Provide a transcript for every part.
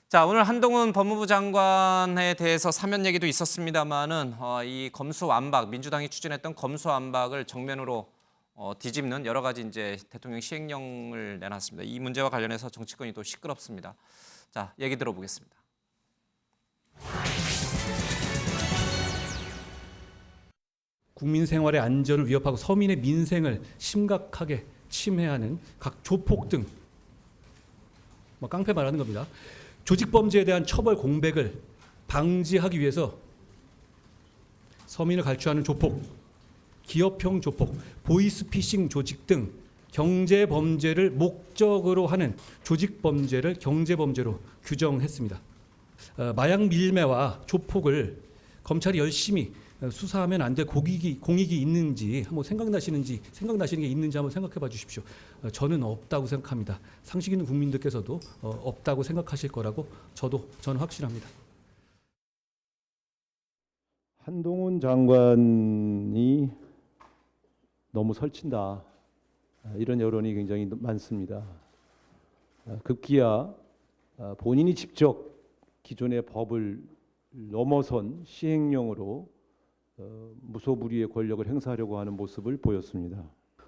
자, 오늘 한동훈 법무부 장관에 대해서 사면 얘기도 있었습니다만은 이 검수완박, 민주당이 추진했던 검수완박을 정면으로 뒤집는 여러 가지 이제 대통령 시행령을 내놨습니다. 이 문제와 관련해서 정치권이 또 시끄럽습니다. 자, 얘기 들어보겠습니다. 국민 생활의 안전을 위협하고 서민의 민생을 심각하게 침해하는 각 조폭 등 깡패 말하는 겁니다. 조직범죄에 대한 처벌 공백을 방지하기 위해서 서민을 갈취하는 조폭, 기업형 조폭, 보이스피싱 조직 등 경제범죄를 목적으로 하는 조직범죄를 경제범죄로 규정했습니다. 마약 밀매와 조폭을 검찰이 열심히 수사하면 안 될 공익이 있는지 한번 생각나시는 게 있는지 한번 생각해 봐 주십시오. 저는 없다고 생각합니다. 상식 있는 국민들께서도 없다고 생각하실 거라고 저는 확신합니다. 한동훈 장관이 너무 설친다. 이런 여론이 굉장히 많습니다. 급기야 본인이 직접 기존의 법을 넘어선 시행령으로 무소불위의 권력을 행사하려고 하는 모습을 보였습니다.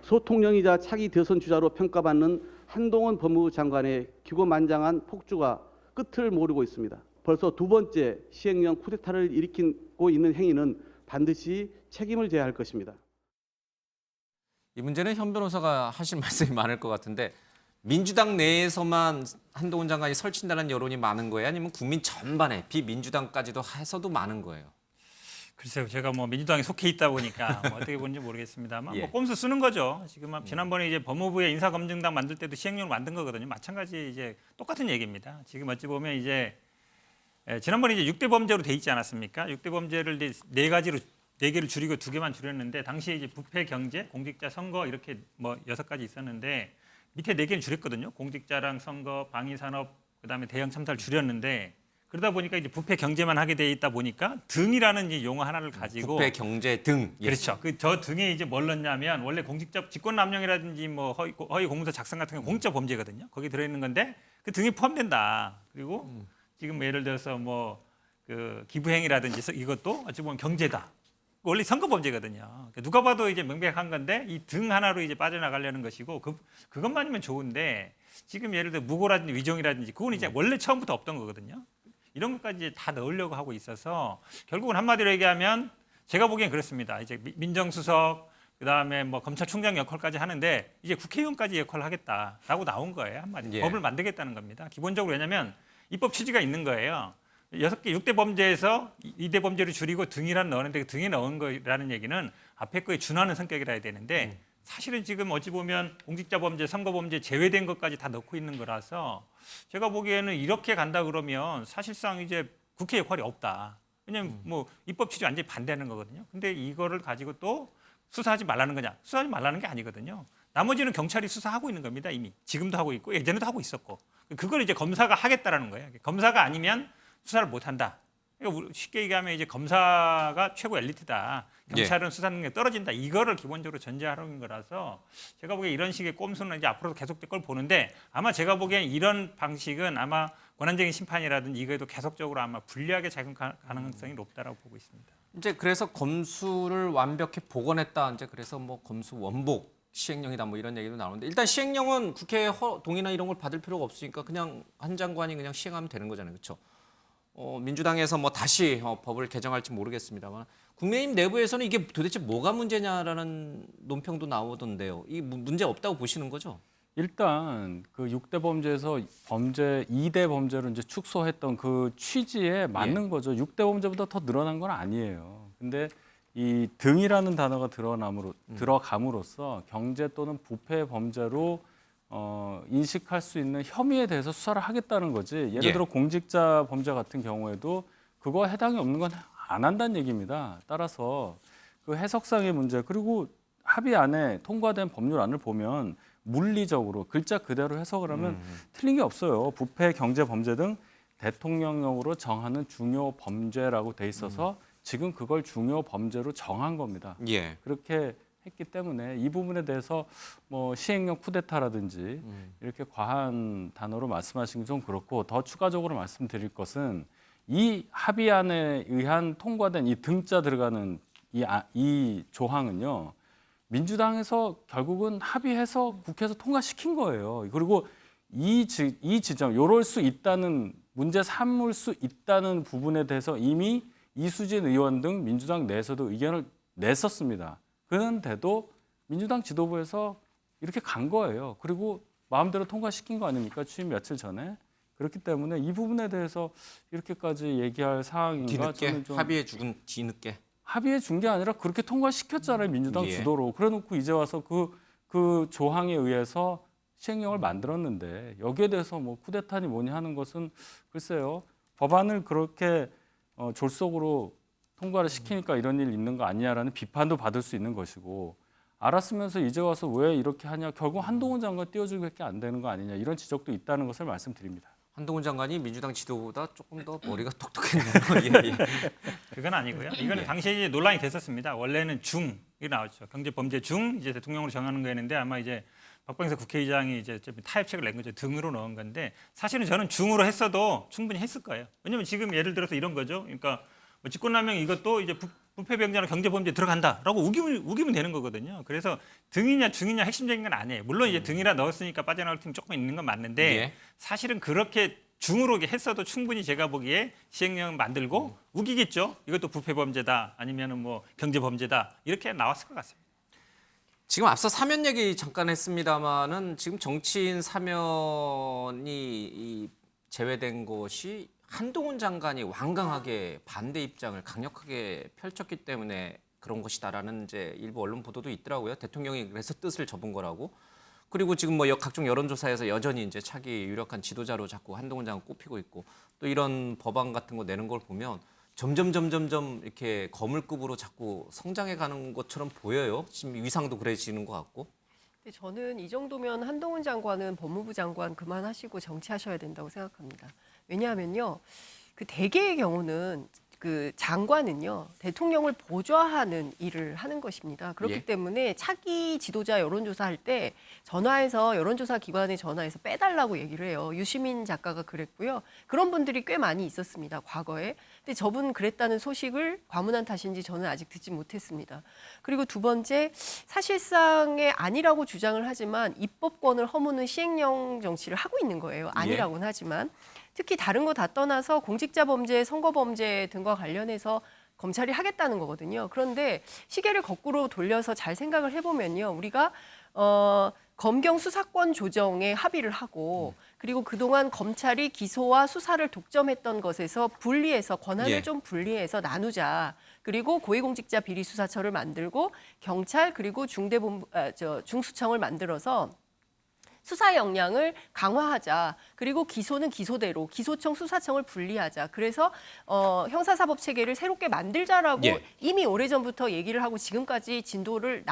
소통령이자 차기 대선 주자로 평가받는 한동훈 법무부 장관의 기고만장한 폭주가 끝을 모르고 있습니다. 벌써 두 번째 시행령 쿠데타를 일으키고 있는 행위는 반드시 책임을 져야 할 것입니다. 이 문제는 현 변호사가 하실 말씀이 많을 것 같은데 민주당 내에서만 한동훈 장관이 설친다는 여론이 많은 거예요? 아니면 국민 전반에 비민주당까지도 해서도 많은 거예요? 글쎄요, 제가 민주당에 속해 있다 보니까 어떻게 보는지 모르겠습니다만 예. 꼼수 쓰는 거죠. 지금 지난번에 이제 법무부의 인사검증단 만들 때도 시행령을 만든 거거든요. 마찬가지 이제 똑같은 얘기입니다. 지금 어찌 보면 이제 지난번에 이제 6대 범죄로 돼 있지 않았습니까? 6대 범죄를 네 개를 줄이고 2개만 줄였는데 당시에 이제 부패, 경제, 공직자, 선거 이렇게 6가지 있었는데 밑에 4개는 줄였거든요. 공직자랑 선거, 방위산업, 그다음에 대형 참사를 줄였는데 그러다 보니까 이제 부패 경제만 하게 돼 있다 보니까 등이라는 이 용어 하나를 가지고 부패 경제 등. 예. 그렇죠. 저 등에 이제 뭘 넣냐면 원래 공직자 직권남용이라든지 허위 공문서 작성 같은 게 공직자 범죄거든요. 거기 들어 있는 건데 그 등에 포함된다. 그리고 지금 예를 들어서 그 기부행위라든지 이것도 어찌 보면 경제다. 원래 선거 범죄거든요. 누가 봐도 이제 명백한 건데 이 등 하나로 이제 빠져나가려는 것이고 그것만이면 좋은데 지금 예를 들어 무고라든지 위종이라든지 그건 이제 원래 처음부터 없던 거거든요. 이런 것까지 이제 다 넣으려고 하고 있어서 결국은 한마디로 얘기하면 제가 보기엔 그렇습니다. 이제 민정수석 그다음에 검찰총장 역할까지 하는데 이제 국회의원까지 역할을 하겠다라고 나온 거예요. 한마디로. 예. 법을 만들겠다는 겁니다. 기본적으로 왜냐하면 입법 취지가 있는 거예요. 6대 범죄에서 2대 범죄를 줄이고 등이란 넣었는데 그 등에 넣은 거라는 얘기는 앞에 거에 준하는 성격이라 해야 되는데 사실은 지금 어찌 보면 공직자 범죄, 선거 범죄 제외된 것까지 다 넣고 있는 거라서 제가 보기에는 이렇게 간다 그러면 사실상 이제 국회 역할이 없다. 왜냐하면 입법 취지 완전히 반대하는 거거든요. 근데 이거를 가지고 또 수사하지 말라는 거냐? 수사하지 말라는 게 아니거든요. 나머지는 경찰이 수사하고 있는 겁니다. 이미 지금도 하고 있고 예전에도 하고 있었고 그걸 이제 검사가 하겠다라는 거예요. 검사가 아니면 수사를 못 한다. 그러니까 쉽게 얘기하면 이제 검사가 최고 엘리트다. 경찰은 수사 능력이 떨어진다. 이거를 기본적으로 전제하는 거라서 제가 보기에 이런 식의 꼼수는 이제 앞으로도 계속될 걸 보는데 아마 제가 보기엔 이런 방식은 아마 권한적인 심판이라든지 이거에도 계속적으로 아마 불리하게 작용 가능성이 높다라고 보고 있습니다. 이제 그래서 검수를 완벽히 복원했다. 이제 그래서 검수 원복 시행령이다 이런 얘기도 나오는데 일단 시행령은 국회 동의나 이런 걸 받을 필요가 없으니까 그냥 한 장관이 그냥 시행하면 되는 거잖아요. 그렇죠? 민주당에서 다시 법을 개정할지 모르겠습니다만 국민의힘 내부에서는 이게 도대체 뭐가 문제냐라는 논평도 나오던데요. 이 문제 없다고 보시는 거죠? 일단 그 6대 범죄에서 2대 범죄로 이제 축소했던 그 취지에 맞는 거죠. 6대 범죄보다 더 늘어난 건 아니에요. 근데 이 등이라는 단어가 들어감으로써 경제 또는 부패 범죄로 인식할 수 있는 혐의에 대해서 수사를 하겠다는 거지. 예를 들어 공직자 범죄 같은 경우에도 그거 해당이 없는 건 안 한다는 얘기입니다. 따라서 그 해석상의 문제 그리고 합의 안에 통과된 법률안을 보면 물리적으로 글자 그대로 해석을 하면 틀린 게 없어요. 부패, 경제 범죄 등 대통령령으로 정하는 중요 범죄라고 돼 있어서 지금 그걸 중요 범죄로 정한 겁니다. 예. 그렇게 했기 때문에 이 부분에 대해서 뭐 시행령 쿠데타라든지 이렇게 과한 단어로 말씀하신 게 좀 그렇고, 더 추가적으로 말씀드릴 것은 이 합의안에 의한 통과된 이 등자 들어가는 이 조항은요, 민주당에서 결국은 합의해서 국회에서 통과시킨 거예요. 그리고 이 지점, 요럴 수 있다는, 문제 삼을 수 있다는 부분에 대해서 이미 이수진 의원 등 민주당 내에서도 의견을 냈었습니다. 그런데도 민주당 지도부에서 이렇게 간 거예요. 그리고 마음대로 통과시킨 거 아닙니까? 취임 며칠 전에. 그렇기 때문에 이 부분에 대해서 이렇게까지 얘기할 상황인가? 뒤늦게 저는 좀 합의해 죽은 뒤늦게. 합의해 준 게 아니라 그렇게 통과시켰잖아요. 민주당 예. 주도로. 그래놓고 이제 와서 그 조항에 의해서 시행령을 만들었는데, 여기에 대해서 뭐 쿠데타니 뭐니 하는 것은 글쎄요. 법안을 그렇게 졸속으로 통과를 시키니까 이런 일 있는 거 아니냐라는 비판도 받을 수 있는 것이고, 알았으면서 이제 와서 왜 이렇게 하냐, 결국 한동훈 장관 띄워주기밖에 안 되는 거 아니냐, 이런 지적도 있다는 것을 말씀드립니다. 한동훈 장관이 민주당 지도보다 조금 더 머리가 똑똑했네요. 예, 예. 그건 아니고요. 이거는 당시에 논란이 됐었습니다. 원래는 중이 나왔죠. 경제범죄 중 이제 대통령으로 정하는 거였는데, 아마 이제 박병석 국회의장이 이제 좀 타협책을 낸 거죠. 등으로 넣은 건데, 사실은 저는 중으로 했어도 충분히 했을 거예요. 왜냐하면 지금 예를 들어서 이런 거죠. 그러니까 뭐 직권남용 이것도 이제 부패병자나 경제범죄 들어간다라고 우기면 되는 거거든요. 그래서 등이냐 중이냐 핵심적인 건 아니에요. 물론 이제 등이라 넣었으니까 빠져나올 팀이 조금 있는 건 맞는데, 예. 사실은 그렇게 중으로 했어도 충분히 제가 보기에 시행령 만들고 우기겠죠. 이것도 부패범죄다, 아니면은 뭐 경제범죄다, 이렇게 나왔을 것 같습니다. 지금 앞서 사면 얘기 잠깐 했습니다마는 지금 정치인 사면이 제외된 것이 한동훈 장관이 완강하게 반대 입장을 강력하게 펼쳤기 때문에 그런 것이다라는 이제 일부 언론 보도도 있더라고요. 대통령이 그래서 뜻을 접은 거라고. 그리고 지금 뭐 각종 여론조사에서 여전히 이제 차기 유력한 지도자로 자꾸 한동훈 장관 꼽히고 있고, 또 이런 법안 같은 거 내는 걸 보면 점점 이렇게 거물급으로 자꾸 성장해 가는 것처럼 보여요. 지금 위상도 그래지는 것 같고. 근데 저는 이 정도면 한동훈 장관은 법무부 장관 그만하시고 정치하셔야 된다고 생각합니다. 왜냐하면요, 그 대개의 경우는 그 장관은요, 대통령을 보좌하는 일을 하는 것입니다. 그렇기 예. 때문에 차기 지도자 여론조사할 때 전화해서 여론조사 기관에 전화해서 빼달라고 얘기를 해요. 유시민 작가가 그랬고요. 그런 분들이 꽤 많이 있었습니다, 과거에. 근데 저분 그랬다는 소식을 과문한 탓인지 저는 아직 듣지 못했습니다. 그리고 두 번째, 사실상의 아니라고 주장을 하지만 입법권을 허무는 시행령 정치를 하고 있는 거예요. 아니라고는 하지만. 특히 다른 거 다 떠나서 공직자 범죄, 선거 범죄 등과 관련해서 검찰이 하겠다는 거거든요. 그런데 시계를 거꾸로 돌려서 잘 생각을 해보면요, 우리가 검경 수사권 조정에 합의를 하고, 그리고 그동안 검찰이 기소와 수사를 독점했던 것에서 분리해서 권한을 예. 좀 분리해서 나누자. 그리고 고위공직자 비리수사처를 만들고 경찰 그리고 중수청을 만들어서 수사 역량을 강화하자. 그리고 기소는 기소대로, 기소청, 수사청을 분리하자. 그래서 형사사법 체계를 새롭게 만들자라고 예. 이미 오래전부터 얘기를 하고 지금까지 진도를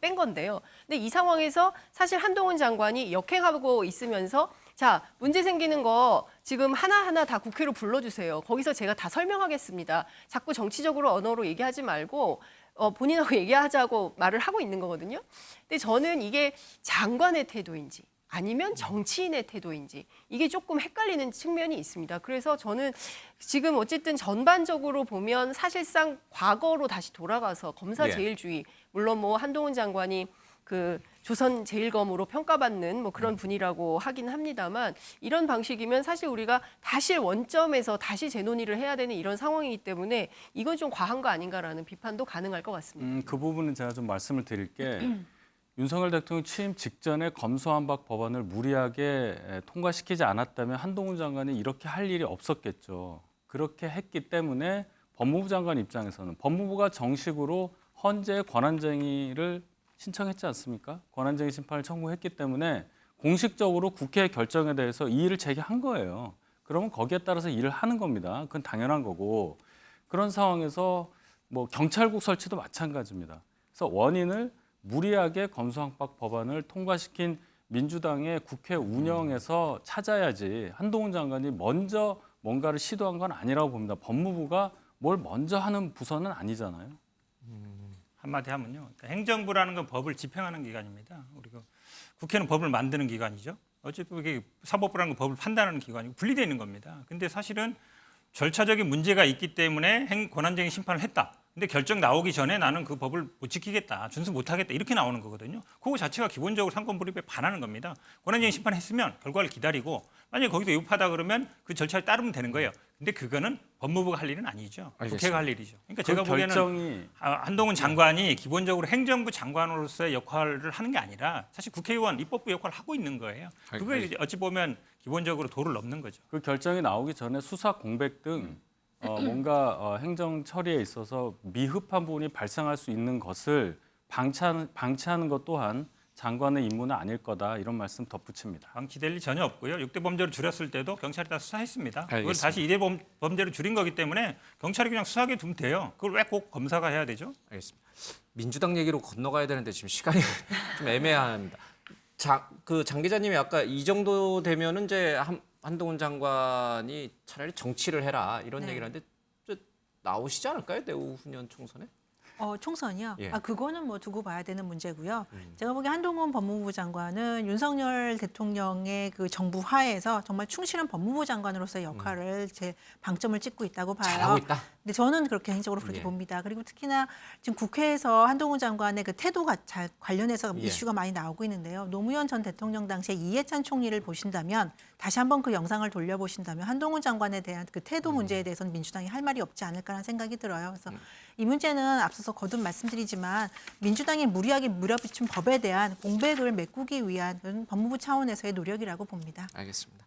뺀 건데요. 근데 이 상황에서 사실 한동훈 장관이 역행하고 있으면서, 자, 문제 생기는 거 지금 하나하나 다 국회로 불러주세요. 거기서 제가 다 설명하겠습니다. 자꾸 정치적으로 언어로 얘기하지 말고 본인하고 얘기하자고 말을 하고 있는 거거든요. 근데 저는 이게 장관의 태도인지 아니면 정치인의 태도인지 이게 조금 헷갈리는 측면이 있습니다. 그래서 저는 지금 어쨌든 전반적으로 보면 사실상 과거로 다시 돌아가서 검사 예. 제일주의, 물론 뭐 한동훈 장관이 그 조선 제일검으로 평가받는 뭐 그런 분이라고 하긴 합니다만, 이런 방식이면 사실 우리가 다시 원점에서 다시 재논의를 해야 되는 이런 상황이기 때문에 이건 좀 과한 거 아닌가라는 비판도 가능할 것 같습니다. 그 부분은 제가 좀 말씀을 드릴 게, 윤석열 대통령 취임 직전에 검수완박 법안을 무리하게 통과시키지 않았다면 한동훈 장관이 이렇게 할 일이 없었겠죠. 그렇게 했기 때문에 법무부 장관 입장에서는 법무부가 정식으로 헌재 권한쟁의를 신청했지 않습니까? 권한쟁의 심판을 청구했기 때문에 공식적으로 국회 결정에 대해서 이의를 제기한 거예요. 그러면 거기에 따라서 일을 하는 겁니다. 그건 당연한 거고, 그런 상황에서 뭐 경찰국 설치도 마찬가지입니다. 그래서 원인을 무리하게 검수완박 법안을 통과시킨 민주당의 국회 운영에서 찾아야지, 한동훈 장관이 먼저 뭔가를 시도한 건 아니라고 봅니다. 법무부가 뭘 먼저 하는 부서는 아니잖아요. 한마디 하면요. 그러니까 행정부라는 건 법을 집행하는 기관입니다. 그리고 국회는 법을 만드는 기관이죠. 어쨌든 이게 사법부라는 건 법을 판단하는 기관이고 분리되어 있는 겁니다. 근데 사실은 절차적인 문제가 있기 때문에 권한쟁의 심판을 했다. 근데 결정 나오기 전에 나는 그 법을 못 지키겠다, 준수 못 하겠다 이렇게 나오는 거거든요. 그거 자체가 기본적으로 상권분립에 반하는 겁니다. 권한쟁의 심판했으면 결과를 기다리고 만약에 거기서 위법하다 그러면 그 절차를 따르면 되는 거예요. 근데 그거는 법무부가 할 일은 아니죠. 알겠습니다. 국회가 할 일이죠. 그러니까 그 제가 보기에는 결정이 한동훈 장관이 기본적으로 행정부 장관으로서의 역할을 하는 게 아니라 사실 국회의원 입법부 역할을 하고 있는 거예요. 그게 어찌 보면 기본적으로 도를 넘는 거죠. 그 결정이 나오기 전에 수사 공백 등 뭔가 행정 처리에 있어서 미흡한 부분이 발생할 수 있는 것을 방치하는 것 또한 장관의 임무는 아닐 거다 이런 말씀 덧붙입니다. 방치될 일 전혀 없고요. 6대 범죄로 줄였을 때도 경찰이 다 수사했습니다. 그걸 알겠습니다. 다시 2대 범죄로 줄인 거기 때문에 경찰이 그냥 수사하게 두면 돼요. 그걸 왜 꼭 검사가 해야 되죠? 알겠습니다. 민주당 얘기로 건너가야 되는데 지금 시간이 좀 애매합니다. 장 기자님이 아까 이 정도 되면은 이제 한동훈 장관이 차라리 정치를 해라 이런 네. 얘기를 하는데 나오시지 않을까요? 내후년 총선에? 총선이요? 예. 그거는 뭐 두고 봐야 되는 문제고요. 제가 보기에 한동훈 법무부 장관은 윤석열 대통령의 그 정부 하에서 정말 충실한 법무부 장관으로서의 역할을 제 방점을 찍고 있다고 봐요. 잘하고 있다. 근데 저는 그렇게 개인적으로 그렇게 예. 봅니다. 그리고 특히나 지금 국회에서 한동훈 장관의 그 태도가 잘 관련해서 예. 이슈가 많이 나오고 있는데요. 노무현 전 대통령 당시에 이해찬 총리를 보신다면 다시 한번 그 영상을 돌려보신다면 한동훈 장관에 대한 그 태도 문제에 대해서는 민주당이 할 말이 없지 않을까라는 생각이 들어요. 그래서 이 문제는 앞서서 거듭 말씀드리지만 민주당이 무리하게 물어붙인 법에 대한 공백을 메꾸기 위한 법무부 차원에서의 노력이라고 봅니다. 알겠습니다.